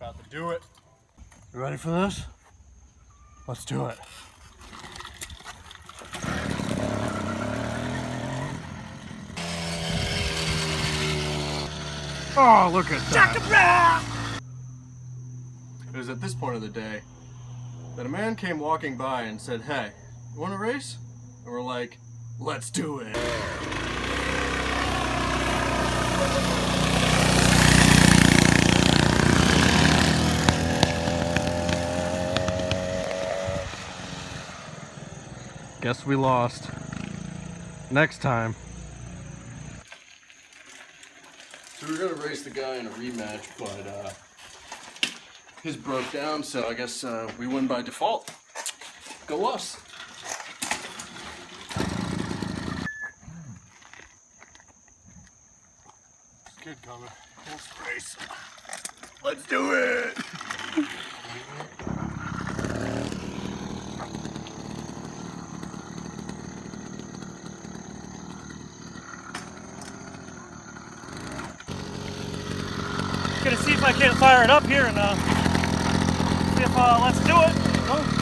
about to do it. You ready for this? Let's do it. Oh, look at that. It was at this point of the day that a man came walking by and said, "Hey, you want to race?" And we're like, "Let's do it." Guess we lost. Next time. So we were gonna race the guy in a rematch, but his broke down, so I guess we win by default. Go us. This kid coming. Let's race. Let's do it. Gonna see if I can't fire it up here and see if let's do it.